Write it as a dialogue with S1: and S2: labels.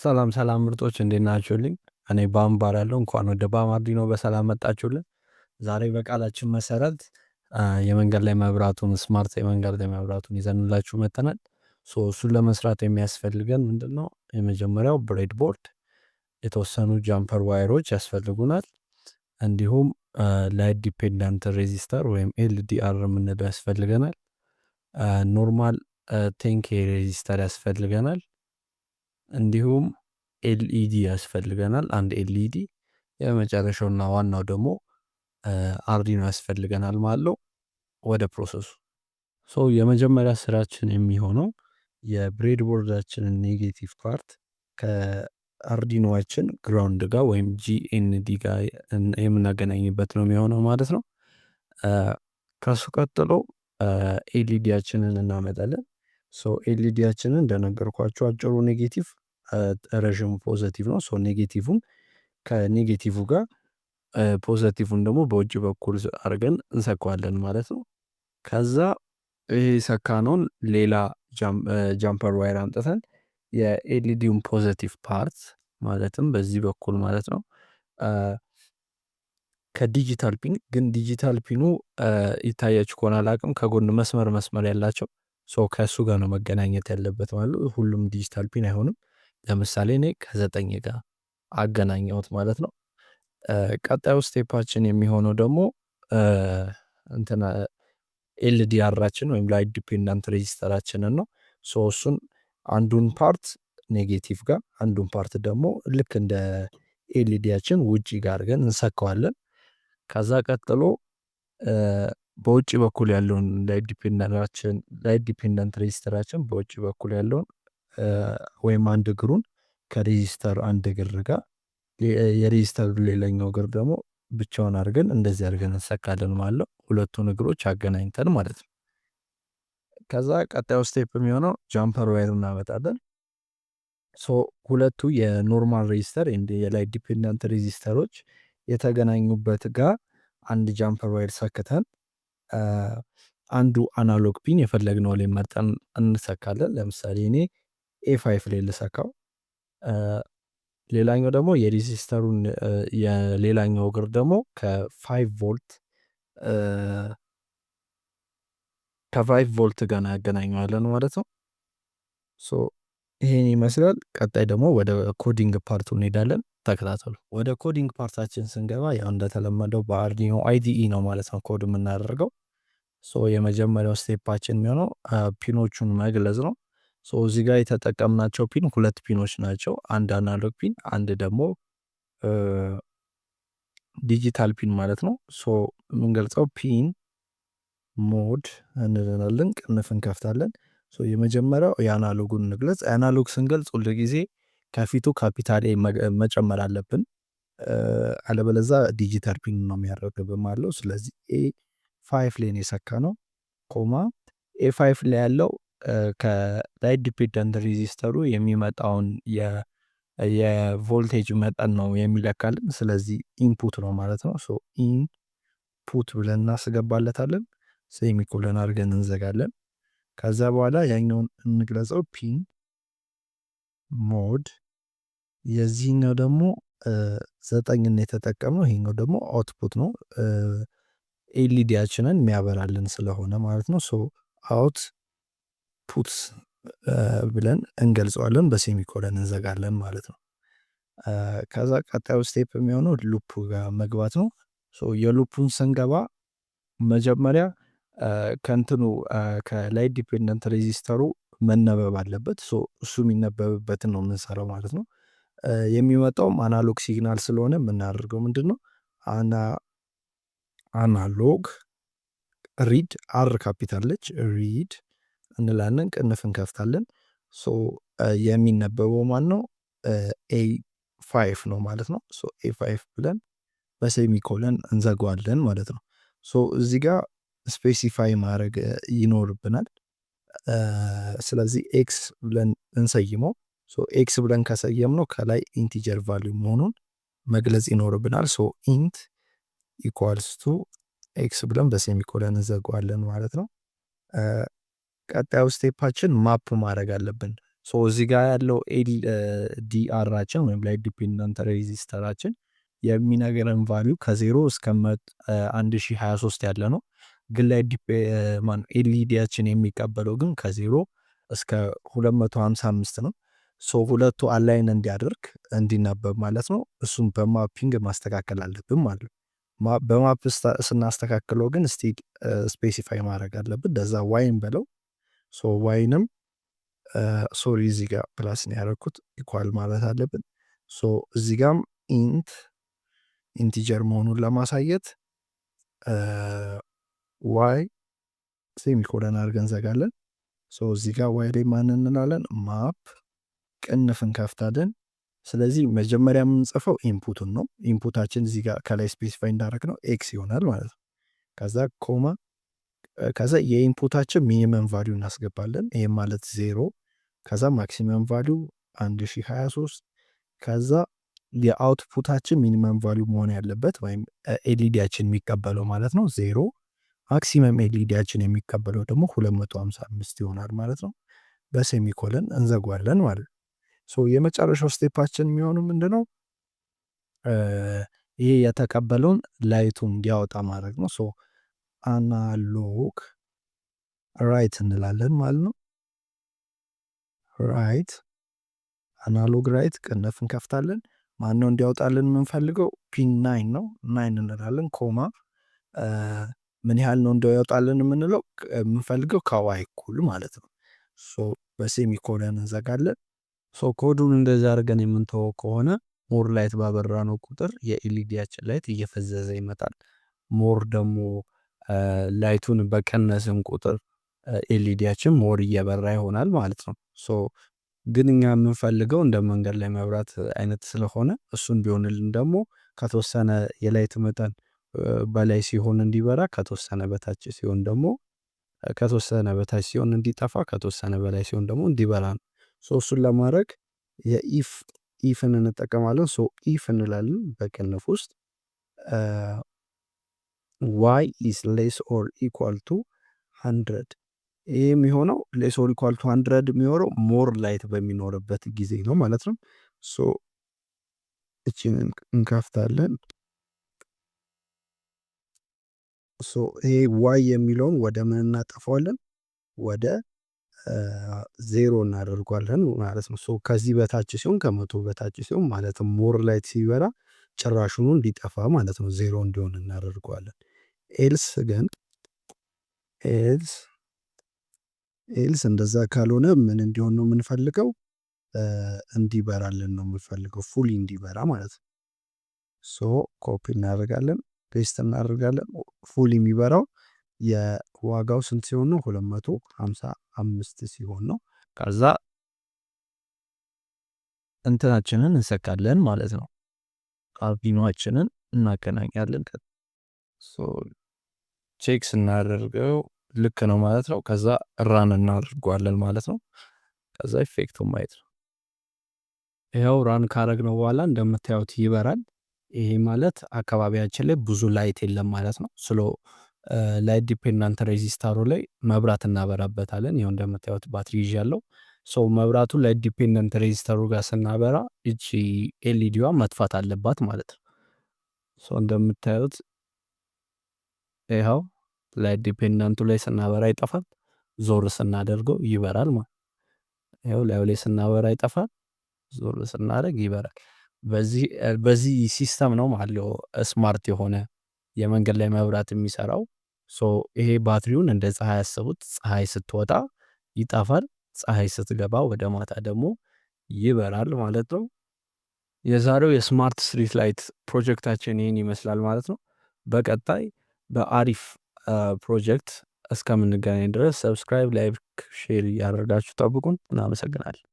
S1: ሰላም ሰላም ምርጦች እንዴት ናችሁልኝ? እኔ ባም እባላለሁ። እንኳን ወደ ባም አርዲኖ በሰላም መጣችሁልን። ዛሬ በቃላችን መሰረት የመንገድ ላይ መብራቱን ስማርት የመንገድ ላይ መብራቱን ይዘንላችሁ መጥተናል። እሱን ለመስራት የሚያስፈልገን ምንድነው? የመጀመሪያው ብሬድ ቦርድ፣ የተወሰኑ ጃምፐር ዋየሮች ያስፈልጉናል። እንዲሁም ላይት ዲፔንዳንት ሬዚስተር ወይም ኤልዲአር የምንለው ያስፈልገናል። ኖርማል ቴንኬ ሬዚስተር ያስፈልገናል። እንዲሁም ኤልኢዲ ያስፈልገናል። አንድ ኤልኢዲ የመጨረሻውና ዋናው ደግሞ አርዲኖ ያስፈልገናል ማለት ነው። ወደ ፕሮሰሱ የመጀመሪያ ስራችን የሚሆነው የብሬድ ቦርዳችንን ኔጌቲቭ ፓርት ከአርዲኖዋችን ግራውንድ ጋር ወይም ጂኤንዲ ጋር የምናገናኝበት ነው የሚሆነው ማለት ነው። ከሱ ቀጥሎ ኤልኢዲያችንን እናመጣለን። ኤልኢዲያችንን እንደነገርኳችሁ አጭሩ ኔጌቲቭ፣ ረዥሙ ፖዘቲቭ ነው። ኔጌቲቭን ከኔጌቲቭ ጋር ፖዘቲቭን ደግሞ በውጭ በኩል አድርገን እንሰካዋለን ማለት ነው። ከዛ ይሄ ሰካነውን ሌላ ጃምፐር ዋይር አምጥተን የኤልኢዲውን ፖዘቲቭ ፓርት ማለትም በዚህ በኩል ማለት ነው ከዲጂታል ፒን ግን ዲጂታል ፒኑ ይታያችሁ ከሆነ አላቅም ከጎን መስመር ያላቸው ከእሱ ጋር ነው መገናኘት ያለበት ማለት ነው። ሁሉም ዲጂታል ፒን አይሆንም። ለምሳሌ እኔ ከ9 ጋር አገናኘሁት ማለት ነው። ቀጣዩ ስቴፓችን የሚሆነው ደግሞ እንትና ኤልዲአራችን ወይም ላይት ዲፔንዳንት ሬጂስተራችንን ነው። እሱን አንዱን ፓርት ኔጌቲቭ ጋር አንዱን ፓርት ደግሞ ልክ እንደ ኤልኢዲያችን ውጪ ጋር አድርገን እንሰካዋለን። ከዛ ቀጥሎ በውጭ በኩል ያለውን ላይት ዲፔንዳንት ሬጂስተራችን በውጭ በኩል ያለውን ወይም አንድ እግሩን ከሬጂስተር አንድ እግር ጋር የሬጂስተሩ ሌላኛው እግር ደግሞ ብቻውን አድርገን እንደዚህ አድርገን እንሰካለን ማለት ነው። ሁለቱን እግሮች አገናኝተን ማለት ነው። ከዛ ቀጣዩ ስቴፕ የሚሆነው ጃምፐር ዋየር እናመጣለን። ሁለቱ የኖርማል ሬጂስተር የላይት ዲፔንዳንት ሬጂስተሮች የተገናኙበት ጋር አንድ ጃምፐር ዋየር ሰክተን አንዱ አናሎግ ፒን የፈለግነው ላይ መርጠን እንሰካለን። ለምሳሌ እኔ ኤ5 ላይ ልሰካው፣ ሌላኛው ደግሞ የሬዚስተሩን የሌላኛው እግር ደግሞ ከ5 ቮልት ጋር ያገናኘዋለን ማለት ነው። ይሄን ይመስላል። ቀጣይ ደግሞ ወደ ኮዲንግ ፓርቱ እንሄዳለን። ተከታተሉ። ወደ ኮዲንግ ፓርታችን ስንገባ ያው እንደተለመደው በአርዲኖ አይዲኢ ነው ማለት ነው ኮድ የምናደርገው። የመጀመሪያው ስቴፓችን የሚሆነው ፒኖቹን መግለጽ ነው። እዚህ ጋር የተጠቀምናቸው ፒን 2 ፒኖች ናቸው። አንድ አናሎግ ፒን፣ አንድ ደግሞ ዲጂታል ፒን ማለት ነው። የምንገልጸው ፒን ሞድ እንላለን፣ ቅንፍ እንከፍታለን። የመጀመሪያው የአናሎጉን እንግለጽ። የአናሎግ ስንገልጽ ሁል ጊዜ ከፊቱ ካፒታል ኤ መጨመር አለብን፣ አለበለዛ ዲጂታል ፒን ነው የሚያደርግብን ማለት ነው። ስለዚህ ኤ5 ላይ ነው የሰካ ነው ኮማ ኤ5 ላይ ያለው ከላይት ዲፔንደንት ሬዚስተሩ የሚመጣውን የቮልቴጅ መጠን ነው የሚለካልን። ስለዚህ ኢንፑት ነው ማለት ነው። ኢንፑት ብለን እናስገባለታለን፣ ሴሚኮለን አድርገን እንዘጋለን። ከዛ በኋላ ያኛውን እንግለጸው ፒን ሞድ። የዚህኛው ደግሞ 9 የተጠቀምነው፣ ይሄኛው ደግሞ አውትፑት ነው ኤልኢዲያችንን የሚያበራልን ስለሆነ ማለት ነው። አውት ፑት ብለን እንገልጸዋለን፣ በሴሚኮለን እንዘጋለን ማለት ነው። ከዛ ቀጣዩ ስቴፕ የሚሆነው ሉፕ ጋር መግባት ነው። የሉፑን ስንገባ መጀመሪያ ከእንትኑ ከላይት ዲፔንደንት ሬዚስተሩ መነበብ አለበት። እሱ የሚነበብበትን ነው የምንሰራው ማለት ነው። የሚመጣውም አናሎግ ሲግናል ስለሆነ የምናደርገው ምንድን ነው? አናሎግ ሪድ፣ አር ካፒታለች ሪድ እንላለን፣ ቅንፍ እንከፍታለን። የሚነበበው ማን ነው? ኤ5 ነው ማለት ነው። ኤ5 ብለን በሴሚኮለን እንዘጓለን ማለት ነው። እዚህ ጋር ስፔሲፋይ ማድረግ ይኖርብናል። ስለዚህ ኤክስ ብለን እንሰይመው። ኤክስ ብለን ከሰየምነው ከላይ ኢንቲጀር ቫልዩ መሆኑን መግለጽ ይኖርብናል። ኢንት ኢኳልስ ቱ ኤክስ ብለን በሴሚኮለን እንዘጓለን ማለት ነው። ቀጣዩ ስቴፓችን ማፕ ማድረግ አለብን። እዚህ ጋር ያለው ዲአራችን ወይም ላይት ዲፔንደንት ሬዚስተራችን የሚነግረን ቫሊዩ ከ0 እስከ 1023 ያለ ነው። ግን ኤልኢዲያችን የሚቀበለው ግን ከ0 እስከ 255 ነው። ሁለቱ አላይን እንዲያደርግ እንዲነበብ ማለት ነው። እሱም በማፒንግ ማስተካከል አለብን ማለት ነው። በማፕ ስናስተካክለው ግን ስፔሲፋይ ማድረግ አለብን። ለዛ ዋይን በለው ዋይንም ሶሪ እዚህ ጋር ፕላስ ነው ያደረኩት ኢኳል ማለት አለብን። እዚህ ጋም ኢንቲጀር መሆኑን ለማሳየት ዋይ ሴሚኮለን አድርገን ዘጋለን። እዚህ ጋር ዋይ ላይ ማን እንላለን? ማፕ ቅንፍ እንከፍታለን። ስለዚህ መጀመሪያ የምንጽፈው ኢንፑቱን ነው። ኢንፑታችን እዚህ ጋር ከላይ ስፔሲፋይ እንዳደረግ ነው ኤክስ ይሆናል ማለት ነው። ከዛ ኮማ ከዛ የኢንፑታችን ሚኒመም ቫሊዩ እናስገባለን። ይህም ማለት 0 ከዛ ማክሲመም ቫሊዩ 1023 ከዛ የአውትፑታችን ሚኒመም ቫሊዩ መሆን ያለበት ወይም ኤልኢዲያችን የሚቀበለው ማለት ነው 0 ማክሲመም ኤልኢዲያችን የሚቀበለው ደግሞ 255 ይሆናል ማለት ነው። በሴሚኮለን እንዘጓለን ማለት ነው። የመጨረሻው ስቴፓችን የሚሆኑ ምንድነው? ይሄ የተቀበለውን ላይቱን እንዲያወጣ ማድረግ ነው። አናሎግ ራይት እንላለን ማለት ነው። ራይት አናሎግ ራይት ቅንፍ እንከፍታለን። ማነው እንዲያወጣልን የምንፈልገው? ፒን 9 ነው። 9 እንላለን ኮማ ምን ያህል ነው እንዲያወጣልን የምንለው የምንፈልገው ከዋይ እኩል ማለት ነው። በሴሚኮለን እንዘጋለን። ኮዱን እንደዛ አድርገን የምንተወው ከሆነ ሞር ላይት ባበራ ነው ቁጥር የኤልኢዲያችን ላይት እየፈዘዘ ይመጣል። ሞር ደግሞ ላይቱን በቀነስን ቁጥር ኤልኢዲያችን ሞር እየበራ ይሆናል ማለት ነው። ግን እኛ የምንፈልገው እንደ መንገድ ላይ መብራት አይነት ስለሆነ እሱን ቢሆንልን ደግሞ ከተወሰነ የላይት መጠን በላይ ሲሆን እንዲበራ፣ ከተወሰነ በታች ሲሆን ደግሞ ከተወሰነ በታች ሲሆን እንዲጠፋ፣ ከተወሰነ በላይ ሲሆን ደግሞ እንዲበራ ነው። እሱን ለማድረግ ኢፍን እንጠቀማለን። ኢፍ እንላለን በቅንፍ ውስጥ ዋይ ኢስ ሌስ ኦር ኢኳል ቱ 100። ይህ የሚሆነው ሌስ ኦር ኢኳል ቱ 100 የሚሆነው ሞር ላይት በሚኖርበት ጊዜ ነው ማለት ነው። እችን እንከፍታለን። ይሄ ዋይ የሚለውን ወደ ምን እናጠፋዋለን? ወደ 0 እናደርጓለን ማለት ነው። ከዚህ በታች ሲሆን ከመቶ በታች ሲሆን ማለትም ሞር ላይት ሲበራ ጭራሹኑ እንዲጠፋ ማለት ነው 0 እንዲሆን እናደርገዋለን። ኤልስ ግን ኤልስ እንደዛ ካልሆነ ምን እንዲሆን ነው የምንፈልገው? እንዲበራልን ነው የምንፈልገው፣ ፉሊ እንዲበራ ማለት ነው። ኮፒ እናደርጋለን፣ ፔስት እናደርጋለን። ፉል የሚበራው የዋጋው ስንት ሲሆን ነው? 255 ሲሆን ነው። ከዛ እንትናችንን እንሰካለን ማለት ነው። አርዲኖአችንን እናገናኛለን። ቼክ ስናደርገው ልክ ነው ማለት ነው። ከዛ ራን እናደርገዋለን ማለት ነው። ከዛ ኢፌክቱን ማየት ነው። ይኸው ራን ካረግነው በኋላ እንደምታዩት ይበራል። ይሄ ማለት አካባቢያችን ላይ ብዙ ላይት የለም ማለት ነው። ላይት ዲፔንዳንት ሬዚስታሩ ላይ መብራት እናበራበታለን። ይኸው እንደምታዩት ባትሪ ይዣለሁ። መብራቱ ላይት ዲፔንዳንት ሬዚስተሩ ጋር ስናበራ እቺ ኤልኢዲዋ መጥፋት አለባት ማለት ነው። እንደምታዩት ይኸው ላይት ዲፔንዳንቱ ላይ ስናበራ ይጠፋል፣ ዞር ስናደርገው ይበራል ማለት ይኸው ላዩ ላይ ስናበራ ይጠፋል፣ ዞር ስናደርግ ይበራል። በዚህ ሲስተም ነው ማለት ነው ስማርት የሆነ የመንገድ ላይ መብራት የሚሰራው። ይሄ ባትሪውን እንደ ፀሐይ ያሰቡት። ፀሐይ ስትወጣ ይጠፋል፣ ፀሐይ ስትገባ ወደ ማታ ደግሞ ይበራል ማለት ነው። የዛሬው የስማርት ስትሪት ላይት ፕሮጀክታችን ይህን ይመስላል ማለት ነው። በቀጣይ በአሪፍ ፕሮጀክት እስከምንገናኝ ድረስ ሰብስክራይብ፣ ላይክ፣ ሼር እያደረጋችሁ ጠብቁን። እናመሰግናለን።